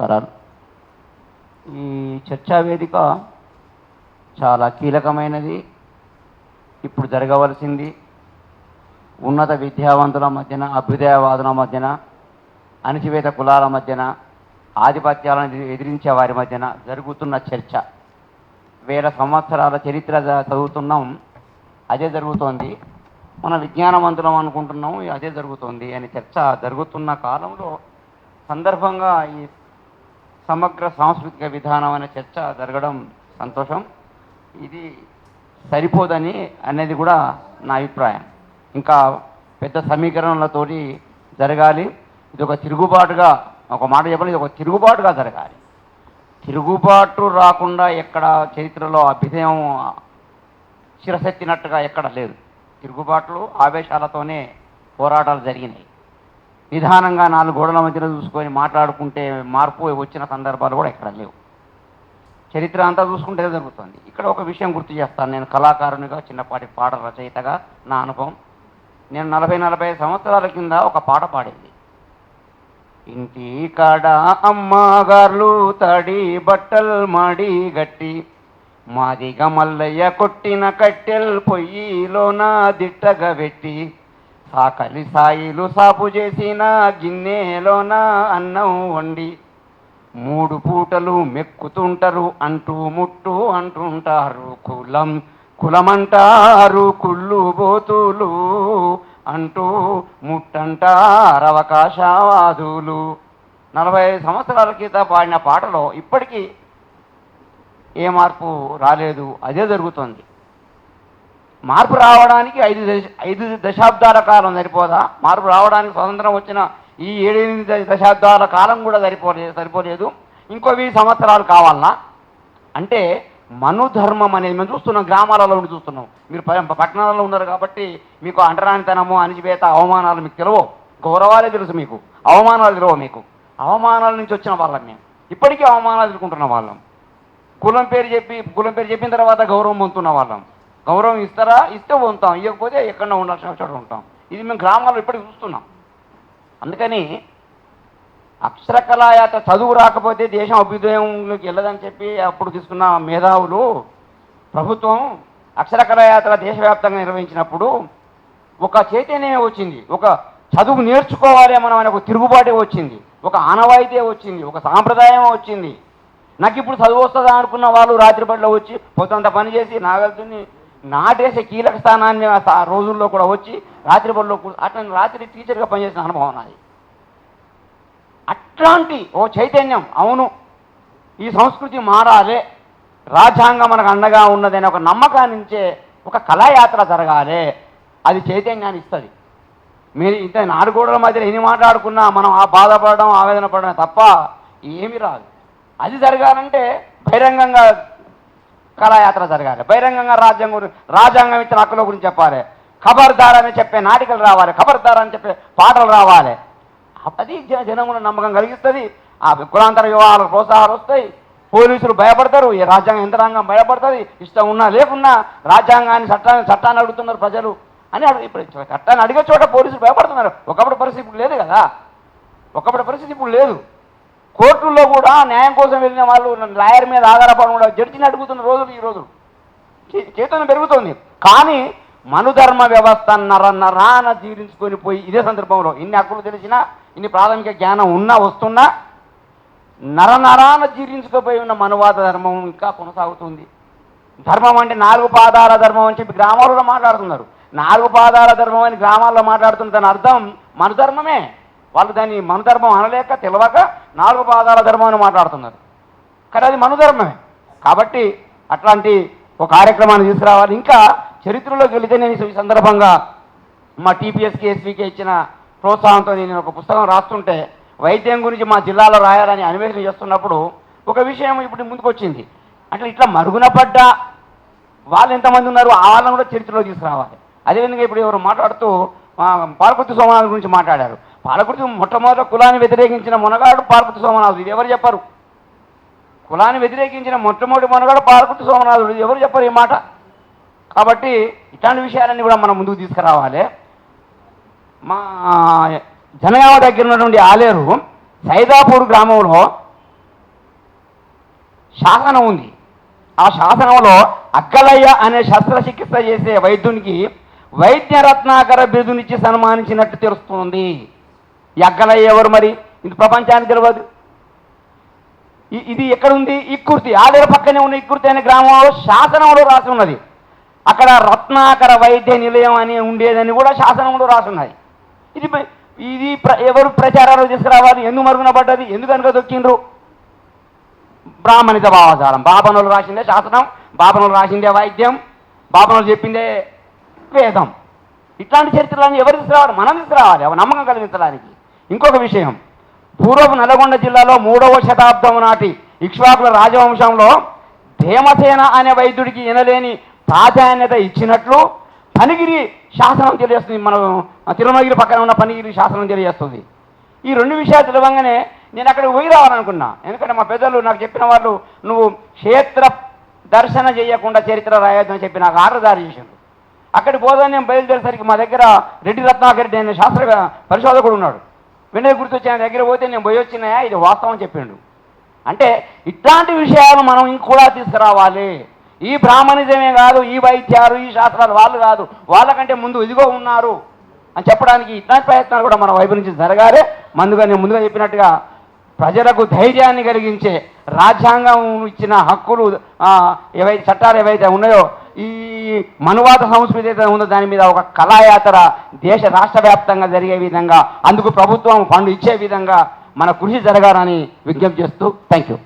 నమస్కారాలు. ఈ చర్చా వేదిక చాలా కీలకమైనది. ఇప్పుడు జరగవలసింది ఉన్నత విద్యావంతుల మధ్యన, అభ్యుదయవాదుల మధ్యన, అణచివేత కులాల మధ్యన, ఆధిపత్యాలను ఎదిరించే వారి మధ్యన జరుగుతున్న చర్చ. వేల సంవత్సరాల చరిత్ర చదువుతున్నాం, అదే జరుగుతోంది. మన విజ్ఞానవంతులం అనుకుంటున్నాం, అదే జరుగుతోంది అని చర్చ జరుగుతున్న కాలంలో సందర్భంగా ఈ సమగ్ర సాంస్కృతిక విధానం అనే చర్చ జరగడం సంతోషం. ఇది సరిపోదని అనేది కూడా నా అభిప్రాయం. ఇంకా పెద్ద సమీకరణలతోటి జరగాలి. ఇది ఒక తిరుగుబాటుగా, ఒక మాట చెప్పాలి, ఇది ఒక తిరుగుబాటుగా జరగాలి. తిరుగుబాటు రాకుండా ఎక్కడ చరిత్రలో అభ్యుదయం శిరసెత్తినట్టుగా ఎక్కడ లేదు. తిరుగుబాట్లు ఆవేశాలతోనే పోరాటాలు జరిగినాయి. నిదానంగా నాలుగు గోడల మధ్యలో చూసుకొని మాట్లాడుకుంటే మార్పు వచ్చిన సందర్భాలు కూడా ఎక్కడ లేవు. చరిత్ర అంతా చూసుకుంటే జరుగుతుంది. ఇక్కడ ఒక విషయం గుర్తు చేస్తాను. నేను కళాకారునిగా, చిన్నపాటి పాట రచయితగా నా అనుభవం. నేను 40-45 సంవత్సరాల కింద ఒక పాట పాడేది. ఇంటి కాడ అమ్మగార్లు తడి బట్టలు మాడి గట్టి, మాదిగా మల్లయ్య కొట్టిన కట్టెల్ పొయ్యిలోన దిట్టగా పెట్టి, సాకలి సాయిలు సాపు చేసిన గిన్నెలోన అన్నం వండి, 3 పూటలు మెక్కుతుంటారు అంటూ ముట్టు అంటుంటారు, కులం కులమంటారు కుళ్ళు బోతులు అంటూ ముట్టంటారు అవకాశవాదులు. 45 సంవత్సరాల క్రితం పాడిన పాటలో ఇప్పటికీ ఏ మార్పు రాలేదు. అదే జరుగుతుంది. మార్పు రావడానికి 5 దశాబ్దాల కాలం సరిపోదా? మార్పు రావడానికి స్వతంత్రం వచ్చిన ఈ 7-8 దశాబ్దాల కాలం కూడా సరిపోలేదు. ఇంకో 20 సంవత్సరాలు కావాలన్నా? అంటే మనుధర్మం అనేది మేము చూస్తున్నాం, గ్రామాలలో ఉండి చూస్తున్నాం. మీరు పట్టణాలలో ఉన్నారు కాబట్టి మీకు అంటరానితనము, అణిచివేత, అవమానాలు మీకు తెలియవు. గౌరవాలే తెలుసు మీకు, అవమానాలు తెలియవు మీకు. అవమానాల నుంచి వచ్చిన వాళ్ళం మేము. ఇప్పటికీ అవమానాలు ఎదుర్కొంటున్న వాళ్ళం. కులం పేరు చెప్పిన తర్వాత గౌరవం పొందుతున్న వాళ్ళం. గౌరవం ఇస్తారా? ఇస్తే పొందుతాం, ఇవ్వకపోతే ఎక్కడో ఉండాల్సిన చోట ఉంటాం. ఇది మేము గ్రామాల్లో ఇప్పటికి చూస్తున్నాం. అందుకని అక్షరకళాయాత్ర, చదువు రాకపోతే దేశం అభ్యుదయంలోకి వెళ్ళదని చెప్పి అప్పుడు తీసుకున్న మేధావులు, ప్రభుత్వం అక్షరకళాయాత్ర దేశవ్యాప్తంగా నిర్వహించినప్పుడు ఒక చైతన్యమే వచ్చింది. ఒక చదువు నేర్చుకోవాలి మనం అనే ఒక తిరుగుబాటే వచ్చింది, ఒక ఆనవాయితీ వచ్చింది, ఒక సాంప్రదాయం వచ్చింది. నాకు ఇప్పుడు చదువు వస్తుందా అనుకున్న వాళ్ళు రాత్రి బడిలో వచ్చి పొద్దుంత పని చేసి నాగలుతుని నాటేసే కీలక స్థానాన్ని రోజుల్లో కూడా వచ్చి రాత్రి బడిలో అట్లా రాత్రి టీచర్గా పనిచేసిన అనుభవం నాది. అట్లాంటి ఓ చైతన్యం, అవును ఈ సంస్కృతి మారాలి, రాజ్యాంగం మనకు అండగా ఉన్నదనే ఒక నమ్మకాన్నించే ఒక కళాయాత్ర జరగాలి. అది చైతన్యాన్ని ఇస్తుంది. మీరు ఇంత 4 గోడల మధ్యలో ఎన్ని మాట్లాడుకున్నా మనం ఆ బాధపడడం, ఆవేదన పడడం తప్ప ఏమీ రాదు. అది జరగాలంటే బహిరంగంగా కళాయాత్ర జరగాలి. బహిరంగంగా రాజ్యాంగం ఇచ్చిన హక్కుల గురించి చెప్పాలి. ఖబర్దార్ అని చెప్పే నాటికలు రావాలి, ఖబర్దార్ అని చెప్పే పాటలు రావాలి. అది జనముల నమ్మకం కలిగిస్తుంది. ఆ కులాంతర వివాహాలకు ప్రోత్సాహాలు వస్తాయి. పోలీసులు భయపడతారు, ఈ రాజ్యాంగ యంత్రాంగం భయపడుతుంది. ఇష్టం ఉన్నా లేకున్నా రాజ్యాంగాన్ని, చట్టాన్ని అడుగుతున్నారు ప్రజలు అని. ఇప్పుడు చట్టాన్ని అడిగే చోట పోలీసులు భయపడుతున్నారు. ఒకప్పుడు పరిస్థితి ఇప్పుడు లేదు కదా. ఒకప్పుడు పరిస్థితి ఇప్పుడు లేదు. కోర్టుల్లో కూడా న్యాయం కోసం వెళ్ళిన వాళ్ళు లాయర్ మీద ఆధారపడి కూడా జడ్జిని అడుగుతున్న రోజులు ఈ రోజులు చైతన్యం పెరుగుతుంది. కానీ మనుధర్మ వ్యవస్థ నరాన జీర్ణించుకొని పోయి ఇదే సందర్భంలో ఇన్ని హక్కులు తెలిసినా, ఇన్ని ప్రాథమిక జ్ఞానం ఉన్నా వస్తున్నా నరనరాన జీర్ణించుకుపోయి ఉన్న మనువాద ధర్మం ఇంకా కొనసాగుతుంది. ధర్మం అంటే 4 పాదాల ధర్మం అని చెప్పి గ్రామాలలో మాట్లాడుతున్నారు. 4 పాదాల ధర్మం అని గ్రామాల్లో మాట్లాడుతున్న దాని అర్థం మనుధర్మమే. వాళ్ళు దాన్ని మనుధర్మం అనలేక తెలియక 4 పాదాల ధర్మం అని మాట్లాడుతున్నారు. కానీ అది మనుధర్మమే. కాబట్టి అట్లాంటి ఒక కార్యక్రమాన్ని తీసుకురావాలి. ఇంకా చరిత్రలోకి వెళితే నేను ఈ సందర్భంగా మా టీపీఎస్కి, ఎస్వీకి ఇచ్చిన ప్రోత్సాహంతో నేను ఒక పుస్తకం రాస్తుంటే వైద్యం గురించి మా జిల్లాలో రాయాలని అన్వేషణ చేస్తున్నప్పుడు ఒక విషయం ఇప్పుడు ముందుకు వచ్చింది. అట్లా ఇట్లా మరుగున పడ్డ వాళ్ళు ఎంతమంది ఉన్నారు, ఆ వాళ్ళని కూడా చరిత్రలో తీసుకురావాలి. అదేవిధంగా ఇప్పుడు ఎవరు మాట్లాడుతూ పాలకుర్తి సోమనాథ్ గురించి మాట్లాడారు. పాలకుర్తి మొట్టమొదట కులాన్ని వ్యతిరేకించిన మునగాడు పాలకుర్తి సోమనాథుడు. ఇది ఎవరు చెప్పారు? కులాన్ని వ్యతిరేకించిన మొట్టమొదటి మునగాడు పాలకుర్తి సోమనాథుడు. ఎవరు చెప్పారు ఈ మాట? కాబట్టి ఇట్లాంటి విషయాలన్నీ కూడా మనం ముందుకు తీసుకురావాలి. మా జనగామ దగ్గర ఉన్నటువంటి ఆలేరు సైదాపూర్ గ్రామంలో శాసనం ఉంది. ఆ శాసనంలో అక్కలయ్య అనే శస్త్రచికిత్స చేసే వైద్యునికి వైద్య రత్నాకర బిరుదునిచ్చి సన్మానించినట్టు తెలుస్తుంది. ఈ అక్కలయ్య ఎవరు మరి? ఇది ప్రపంచానికి తెలియదు. ఇది ఎక్కడుంది? ఇక్కుర్తి, ఆలేరు పక్కనే ఉన్న ఇక్కుర్తి అనే గ్రామంలో శాసనంలో రాసి ఉన్నది. అక్కడ రత్నాకర వైద్య నిలయం అని ఉండేదని కూడా శాసనంలో రాసి ఉన్నది. ఇది ఇది ఎవరు ప్రచారాలు తీసుకురావాలి? ఎందుకు మరుగున పడ్డది? ఎందుకు కనుక దొక్కిండ్రు? బ్రాహ్మణిత భావజాలం. బాపనులు రాసిందే శాసనం, బాపనులు రాసిందే వైద్యం, బాపనులు చెప్పిందే వేదం. ఇట్లాంటి చరిత్రలను ఎవరు తీసుకురావాలి? మనం తీసుకురావాలి, అవి నమ్మకం కలిగించడానికి. ఇంకొక విషయం, పూర్వపు నల్గొండ జిల్లాలో 3వ శతాబ్దం నాటి ఇక్ష్వాకుల రాజవంశంలో ధేమసేన అనే వైద్యుడికి ఎనలేని ప్రాధాన్యత ఇచ్చినట్లు పనిగిరి శాసనం తెలియజేస్తుంది. మనం తిరుమలగిరి పక్కన ఉన్న పనిగిరి శాసనం తెలియజేస్తుంది. ఈ 2 విషయాలు తెలియగానే నేను అక్కడికి పోయి రావాలనుకున్నా. ఎందుకంటే మా పెద్దలు నాకు చెప్పిన వాళ్ళు, నువ్వు క్షేత్ర దర్శన చేయకుండా చరిత్ర రాయొద్దని చెప్పి నాకు ఆర్డర్ చేసిండు. అక్కడికి పోదని నేను బయలుదేరేసరికి మా దగ్గర రెడ్డి రత్నాకరెడ్డి అనే శాస్త్ర పరిశోధకుడు ఉన్నాడు. వెంటనే గుర్తొచ్చి ఆయన దగ్గర పోతే నేను పోయి వచ్చినాయా, ఇది వాస్తవం చెప్పిండు. అంటే ఇట్లాంటి విషయాలు మనం ఇంకూడా తీసుకురావాలి. ఈ బ్రాహ్మణిజమే కాదు, ఈ వైద్యాలు, ఈ శాస్త్రాలు వాళ్ళు కాదు, వాళ్ళకంటే ముందు ఇదిగో ఉన్నారు అని చెప్పడానికి ఇట్లాంటి ప్రయత్నాలు కూడా మన వైపు నుంచి జరగాలి. నేను ముందుగా చెప్పినట్టుగా ప్రజలకు ధైర్యాన్ని కలిగించే రాజ్యాంగం ఇచ్చిన హక్కులు ఏవైతే చట్టాలు ఏవైతే ఉన్నాయో, ఈ మనువాద సంస్కృతి అయితే ఉందో దాని మీద ఒక కళాయాత్ర దేశ రాష్ట్ర వ్యాప్తంగా జరిగే విధంగా, అందుకు ప్రభుత్వం ఫండ్ ఇచ్చే విధంగా మన కృషి జరగాలని విజ్ఞప్తి చేస్తూ థ్యాంక్ యూ.